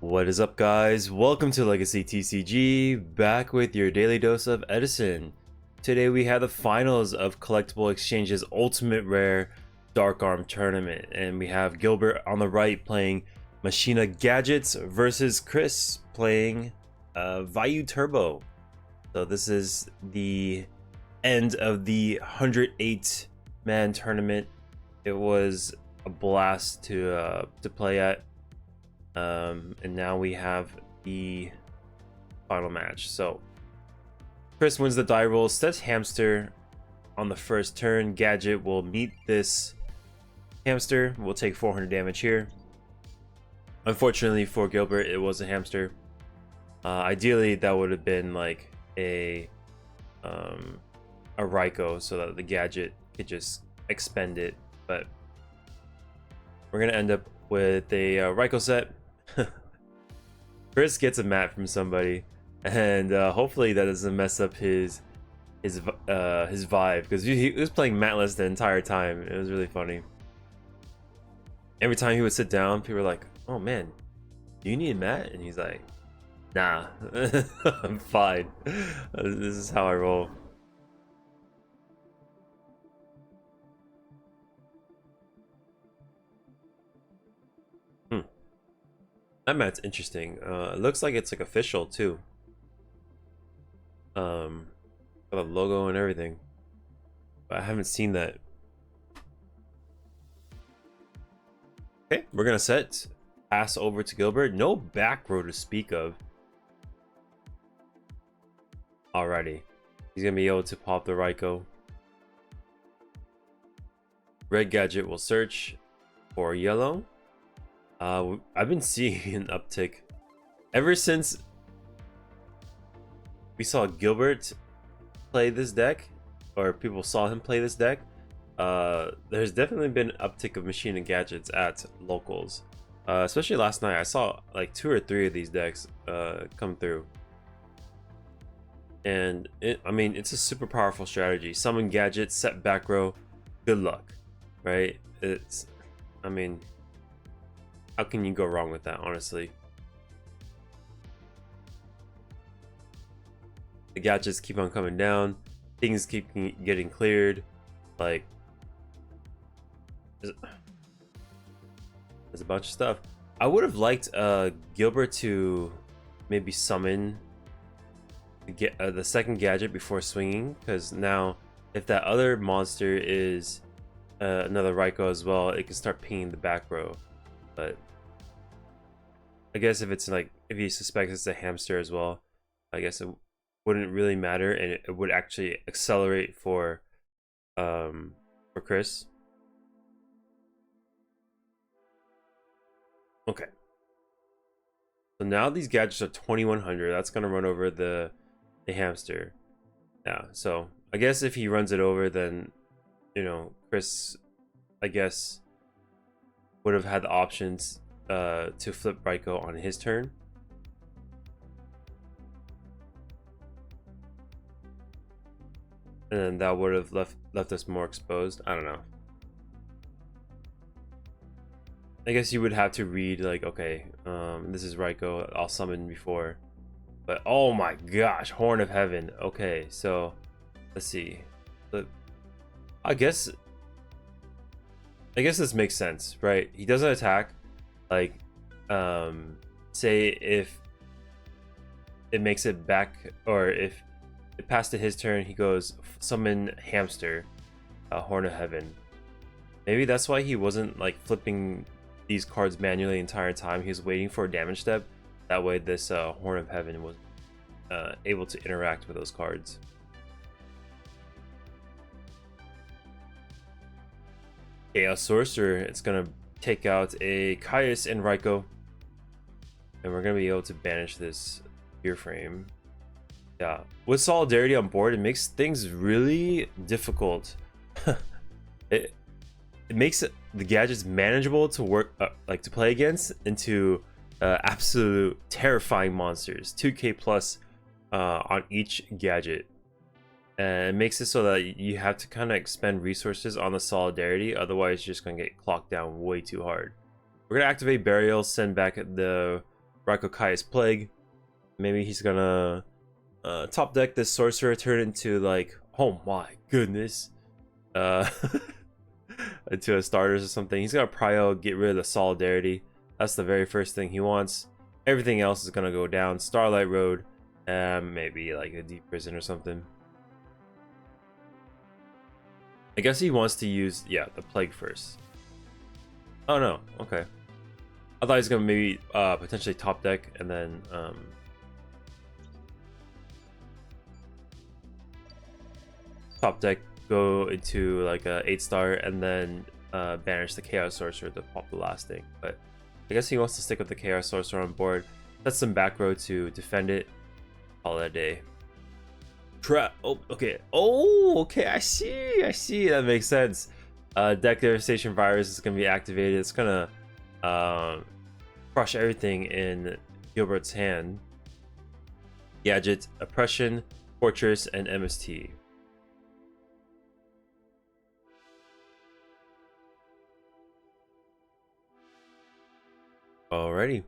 What is up, guys? Welcome to Legacy TCG, back with your daily dose of Edison. Today we have the finals of Collectible Exchange's Ultimate Rare Dark Arm Tournament, and we have Gilbert on the right playing Machina Gadgets versus Chris playing Vayu Turbo. So this is the end of the 108-man tournament. It was a blast to play at. And now we have the final match. So Chris wins the die roll, sets hamster on the first turn. Gadget will meet this hamster. We'll take 400 damage here. Unfortunately for Gilbert, it was a hamster. Ideally that would have been like a Ryko so that the Gadget could just expend it, but we're gonna end up with a Ryko set. Chris gets a mat from somebody, and hopefully that doesn't mess up his vibe, because he was playing matless the entire time. It was really funny. Every time he would sit down, people were like, "Oh man, do you need a mat?" And he's like, "Nah, I'm fine. This is how I roll." That mat's interesting. It looks like it's like official too. Got a logo and everything, but I haven't seen that. Okay, we're gonna set pass over to Gilbert. No back row to speak of. Alrighty, he's gonna be able to pop the Ryko. Red Gadget will search for yellow. I've been seeing an uptick ever since we saw Gilbert play this deck, or people saw him play this deck. There's definitely been an uptick of Machina Gadgets at locals. Especially last night, I saw like 2 or 3 of these decks come through. And I mean, it's a super powerful strategy. Summon Gadget, set back row, good luck, right? I mean, how can you go wrong with that, honestly? The Gadgets keep on coming down. Things keep getting cleared. Like, there's a bunch of stuff. I would have liked Gilbert to maybe summon the second Gadget before swinging, because now if that other monster is another Ryko as well, it can start pinging the back row. But I guess if it's like, if he suspects it's a hamster as well, I guess it wouldn't really matter, and it would actually accelerate for Chris. Okay. So now these Gadgets are 2100. That's gonna run over the hamster. Yeah. So I guess if he runs it over, then Chris, I guess, would have had the options to flip Ryko on his turn. And then that would have left us more exposed. I don't know. I guess you would have to read like, okay, this is Ryko, I'll summon before. But oh my gosh, Horn of Heaven. Okay, so let's see. But I guess this makes sense, right? He doesn't attack. Like, say if it makes it back, or if it passed to his turn, he goes summon hamster, Horn of Heaven. Maybe that's why he wasn't like flipping these cards manually the entire time. He was waiting for a damage step. That way this Horn of Heaven was able to interact with those cards. Chaos Sorcerer, it's gonna take out a Caius and Ryko, and we're gonna be able to banish this gear frame. Yeah, with Solidarity on board, it makes things really difficult. it makes the Gadgets manageable to work, like to play against, into absolute terrifying monsters. 2k plus on each Gadget. And it makes it so that you have to kind of expend resources on the Solidarity, otherwise you're just going to get clocked down way too hard. We're going to activate Burial, send back the Raikokai's Plague. Maybe he's gonna top deck this sorcerer, turn it into like, oh my goodness, into a starters or something. He's gonna prio, get rid of the solidarity. That's the very first thing he wants. Everything else is gonna go down. Starlight Road, and maybe like a deep prison or something. I guess he wants to use, yeah, the plague first. Oh no, okay. I thought he was gonna maybe potentially top deck and then top deck, go into like a 8-star and then banish the Chaos Sorcerer to pop the last thing. But I guess he wants to stick with the Chaos Sorcerer on board. That's some back row to defend it. Call it a day. Trap. Oh, okay. Oh, okay. I see. That makes sense. Deck Devastation Virus is gonna be activated. It's gonna crush everything in Gilbert's hand. Gadget, Oppression, Fortress, and MST. Alrighty.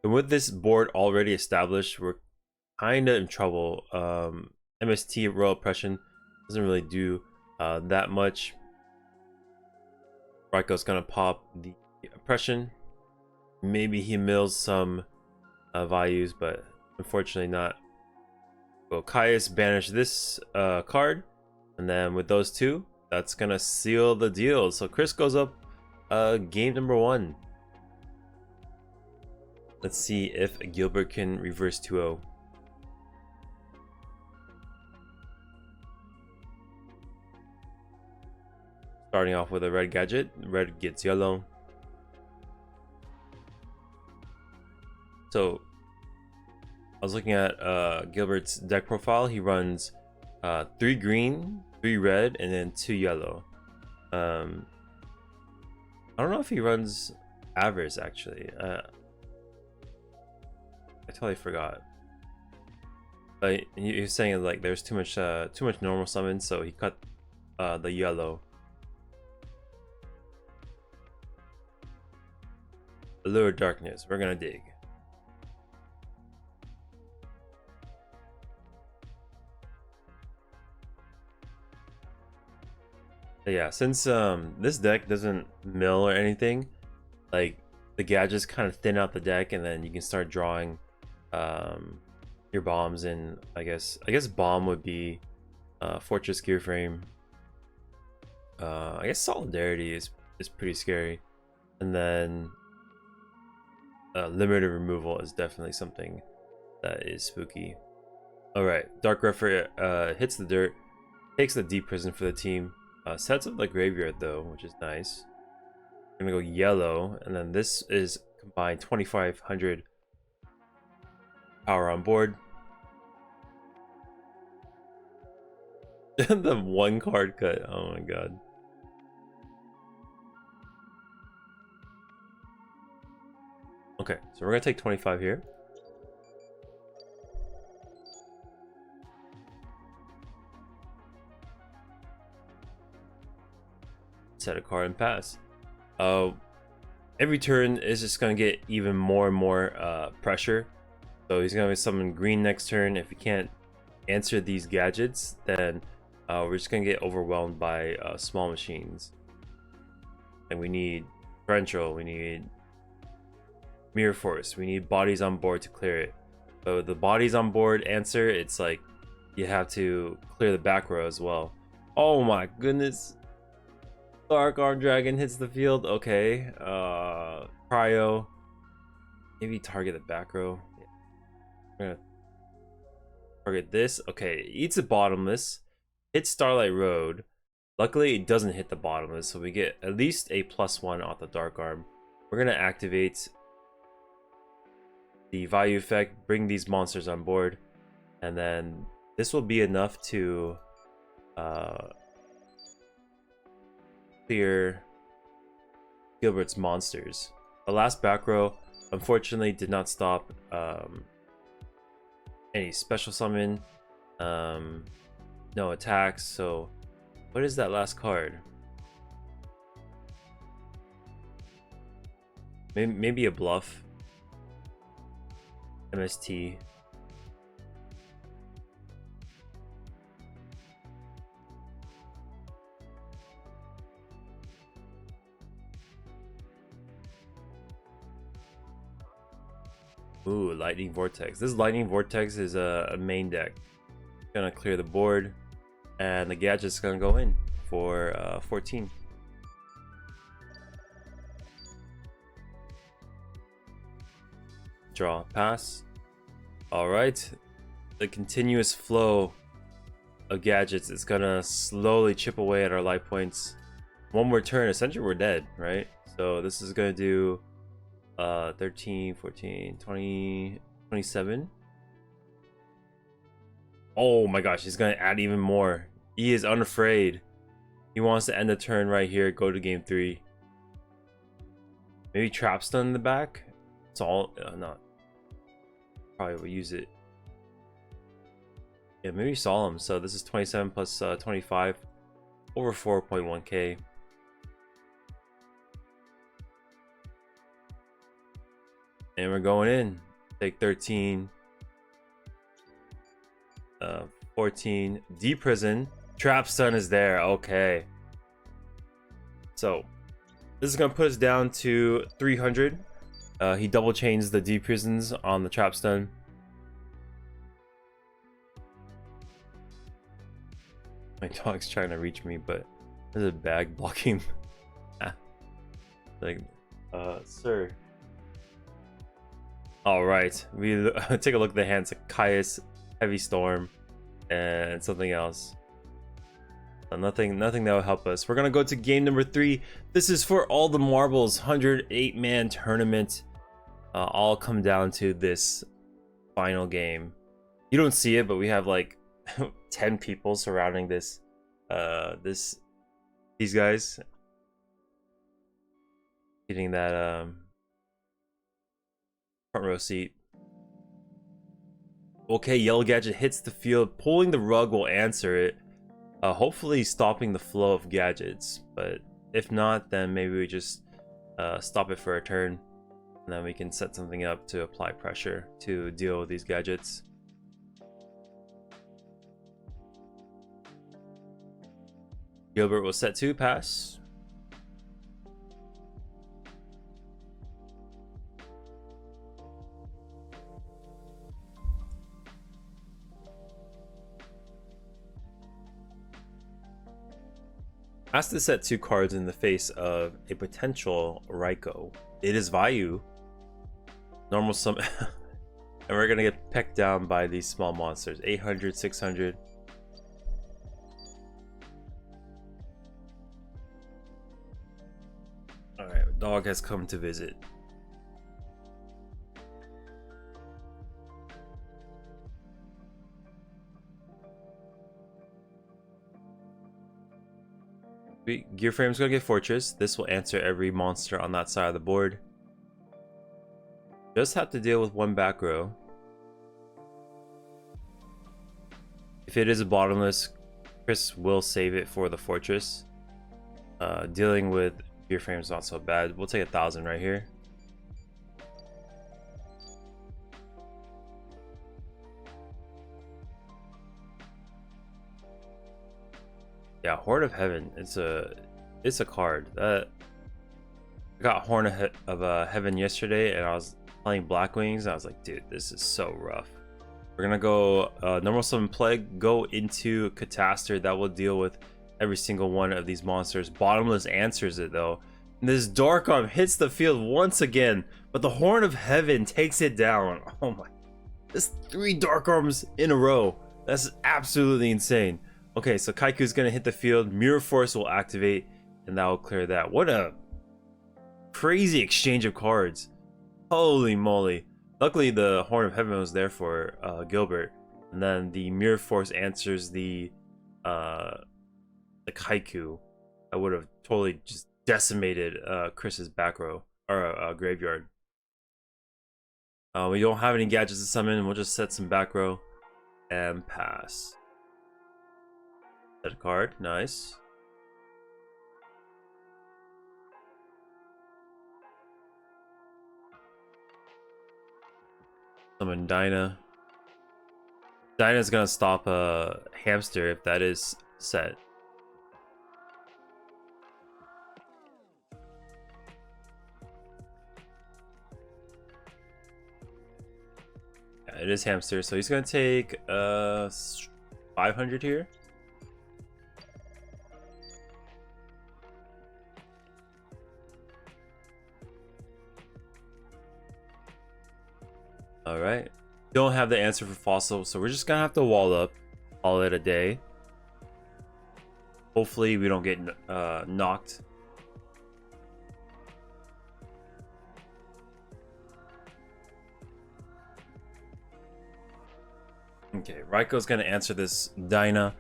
And with this board already established, we're kind of in trouble. MST, Royal Oppression, doesn't really do that much. Raiko's gonna pop the Oppression. Maybe he mills some Vayus, but unfortunately not. Well, Caius banish this card, and then with those two, that's gonna seal the deal. So Chris goes up game number 1. Let's see if Gilbert can reverse 2-0. Starting off with a red gadget. Red gets yellow. So I was looking at Gilbert's deck profile. He runs 3 green, 3 red, and then 2 yellow. I don't know if he runs Avarice actually. I totally forgot. But he was saying like there's too much normal summons, so he cut the yellow. Allure Darkness. We're gonna dig. But yeah, since this deck doesn't mill or anything, like the gadgets kind of thin out the deck, and then you can start drawing your bombs in. I guess bomb would be Fortress Gear Frame. I guess Solidarity is pretty scary, and then limited removal is definitely something that is spooky. All right, Dark Refer hits the dirt, takes the deep prison for the team. Sets up the graveyard though, which is nice. I'm gonna go yellow, and then this is combined 2500 power on board. The 1 card cut. Oh my god. Okay, so we're gonna take 25 here. Set a card and pass. Every turn is just gonna get even more and more pressure. So he's gonna summon green next turn. If he can't answer these gadgets, then we're just gonna get overwhelmed by small machines. And we need Rancho, we need Mirror Force, we need bodies on board to clear it. So the bodies on board answer, it's like you have to clear the back row as well. Oh my goodness. Dark Arm Dragon hits the field. Okay. Cryo. Maybe target the back row. Yeah. We're gonna target this. Okay, eats a bottomless. Hits Starlight Road. Luckily, it doesn't hit the bottomless, so we get at least a +1 off the Dark Arm. We're gonna activate the Vayu effect, bring these monsters on board, and then this will be enough to clear Gilbert's monsters. The last back row unfortunately did not stop any special summon, no attacks. So what is that last card? Maybe a bluff. MST. Ooh, Lightning Vortex. This Lightning Vortex is a main deck. Gonna clear the board, and the Gadget's gonna go in for 14. Draw, pass. All right, the continuous flow of Gadgets is gonna slowly chip away at our life points. One more turn, essentially we're dead, right? So this is gonna do 13, 14, 20, 27. Oh my gosh, he's gonna add even more. He is unafraid. He wants to end the turn right here, go to game 3. Maybe trap stun in the back. It's all not. Probably will use it. Yeah, maybe Solemn. So this is 27 plus 25 over 4.1k. And we're going in. Take 13. 14. D-Prison. Trap stun is there. Okay. So this is gonna put us down to 300. He double chains the D-Prisons on the trap stun. My dog's trying to reach me, but there's a bag blocking. Like, sir. All right, we take a look at the hands. Caius, Heavy Storm, and something else. Nothing that will help us. We're gonna go to game number 3. This is for all the marbles, 108-man tournament. All come down to this final game. You don't see it, but we have like 10 people surrounding this. These guys getting that front row seat. Okay, Yellow Gadget hits the field. Pulling the rug will answer it. Hopefully stopping the flow of gadgets. But if not, then maybe we just stop it for a turn. And then we can set something up to apply pressure to deal with these gadgets. Gilbert will set 2, pass. Has to set 2 cards in the face of a potential Raiko. It is Vayu. Normal sum. And we're gonna get pecked down by these small monsters. 800, 600. Alright, dog has come to visit. Gear Frame's gonna get Fortress. This will answer every monster on that side of the board. Just have to deal with 1 back row. If it is a bottomless, Chris will save it for the Fortress. Dealing with Gear Frame's not so bad. We'll take 1,000 right here. Yeah, Horde of Heaven. It's a card that I got Horn of Heaven yesterday, and I was playing Black Wings. And I was like, dude, this is so rough. We're gonna go normal summon Plague, go into Catastor. That will deal with every single one of these monsters. Bottomless answers it though. And this Dark Arm hits the field once again, but the Horn of Heaven takes it down. Oh my! That's 3 Dark Arms in a row. That's absolutely insane. Okay, so Kaiku's gonna hit the field. Mirror Force will activate, and that will clear that. What a crazy exchange of cards! Holy moly! Luckily, the Horn of Heaven was there for Gilbert, and then the Mirror Force answers the Kaiku. I would have totally just decimated Chris's back row or graveyard. We don't have any gadgets to summon. We'll just set some back row and pass. Set a card, nice. Summon Dinah. Dinah's gonna stop a hamster if that is set. Yeah, it is hamster, so he's gonna take 500 here. All right. Don't have the answer for fossil, so we're just gonna have to wall up, call it a day. Hopefully we don't get knocked. Okay, Raiko's gonna answer this Dinah,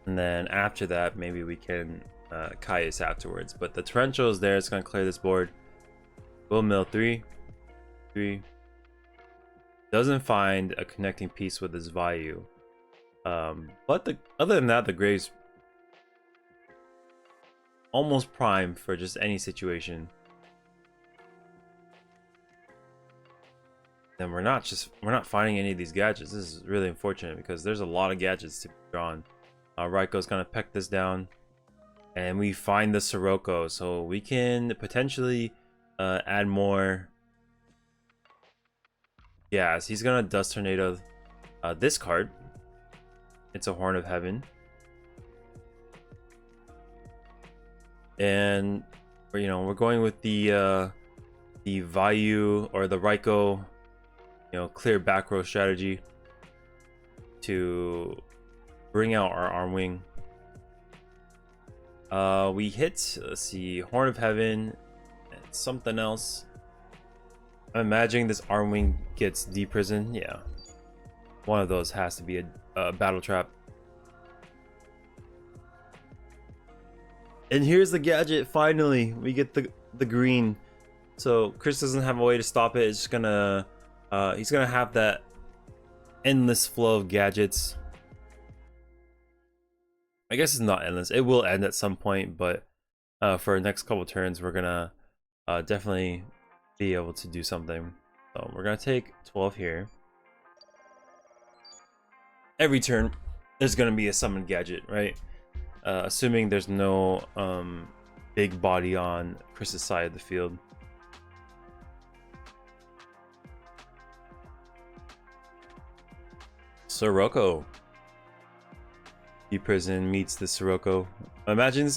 and then after that maybe we can Caius afterwards. But the torrential is there, it's gonna clear this board. We'll mill 3. Doesn't find a connecting piece with his Vayu. But other than that, the grave's almost prime for just any situation. And we're not finding any of these gadgets. This is really unfortunate because there's a lot of gadgets to be drawn. Raiko's gonna peck this down, and we find the Sirocco, so we can potentially add more. Yeah, so he's gonna Dust Tornado this card. It's a Horn of Heaven, and we're going with the Vayu or the Raiko, clear back row strategy to bring out our arm wing. We hit, let's see, Horn of Heaven and something else. I'm imagining this arm wing gets deprisoned. Yeah, one of those has to be a battle trap. And here's the gadget. Finally, we get the green. So Chris doesn't have a way to stop it. It's just gonna he's gonna have that endless flow of gadgets. I guess it's not endless. It will end at some point, but for the next couple turns, we're gonna definitely be able to do something. So we're gonna take 12 here. Every turn there's gonna be a summon gadget, right? Assuming there's no big body on Chris's side of the field. Sirocco. Prison meets the Sirocco. Imagine it's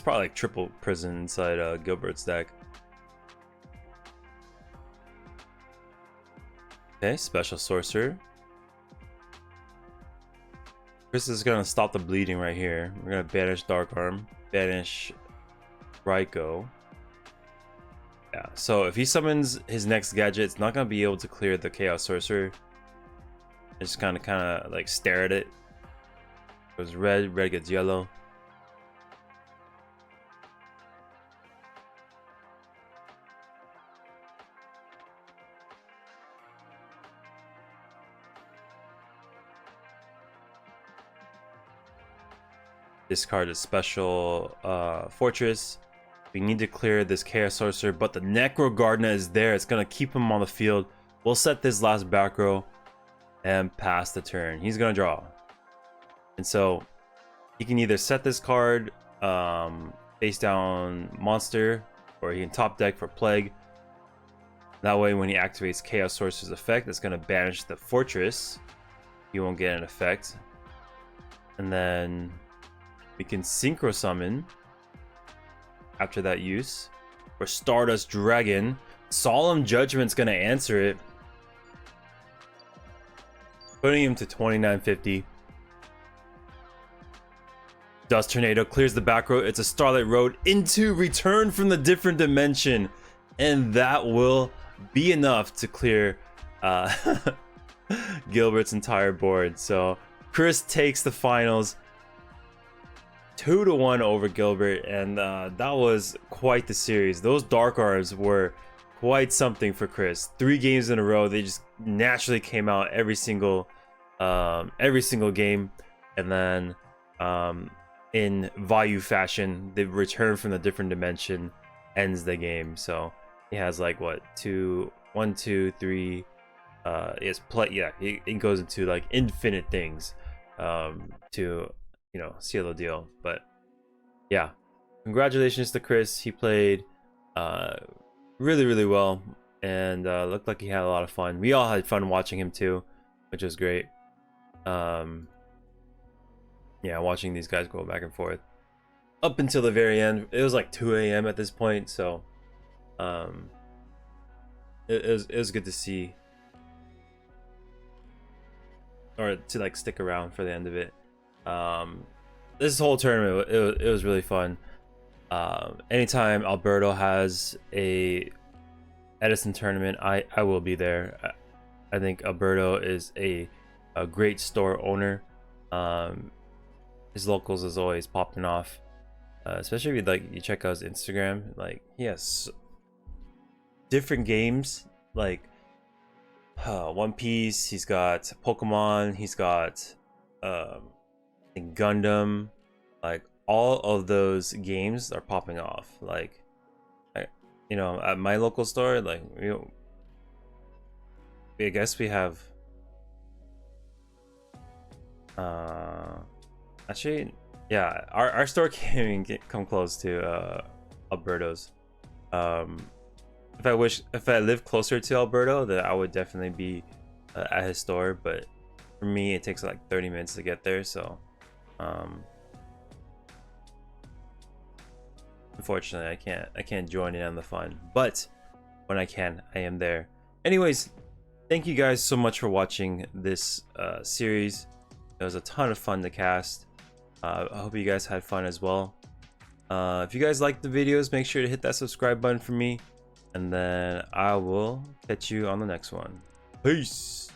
probably like triple prison inside Gilbert's deck. Okay, special sorcerer. Chris is gonna stop the bleeding right here. We're gonna banish Dark Arm, banish Raiko. Yeah, so if he summons his next gadget, it's not gonna be able to clear the Chaos Sorcerer. Just kind of like stare at it. Goes red, red gets yellow. Discard a special fortress. We need to clear this Chaos Sorcerer, but the Necro Gardener is there. It's gonna keep him on the field. We'll set this last back row and pass the turn. He's gonna draw. And so he can either set this card face down monster, or he can top deck for Plague. That way when he activates Chaos Sorcerer's effect, it's going to banish the fortress. He won't get an effect. And then we can Synchro Summon after that use. Or Stardust Dragon. Solemn Judgment's going to answer it, putting him to 2950. Dust Tornado clears the back row. It's a Starlight Road into Return from the Different Dimension, and that will be enough to clear Gilbert's entire board. So Chris takes the finals 2-1 over Gilbert, and that was quite the series. Those Dark Arms were quite something for Chris. 3 games in a row, they just naturally came out every single game, and then in Vayu fashion, the Return from the Different Dimension ends the game. So he has like what, 1, 2, 3, is play. Yeah, it goes into like infinite things to seal the deal. But yeah, congratulations to Chris. He played really well, and looked like he had a lot of fun. We all had fun watching him too, which was great. Yeah, watching these guys go back and forth up until the very end. It was like 2 a.m. at this point, so it was good to see, or to like stick around for the end of it. This whole tournament, it was really fun. Anytime Alberto has a Edison tournament, I will be there. I think Alberto is a great store owner. His locals is always popping off, especially if you check out his Instagram. Like, he has different games, like One Piece. He's got Pokemon. He's got I think Gundam. Like, all of those games are popping off. Like, at my local store, like, I guess we have actually, yeah, our store can't even come close to Alberto's. If I lived closer to Alberto, then I would definitely be at his store, but for me it takes like 30 minutes to get there, so unfortunately I can't join in on the fun, but when I can, I am there. Anyways, thank you guys so much for watching this series. It was a ton of fun to cast. I hope you guys had fun as well. If you guys liked the videos, make sure to hit that subscribe button for me, and then I will catch you on the next one. Peace.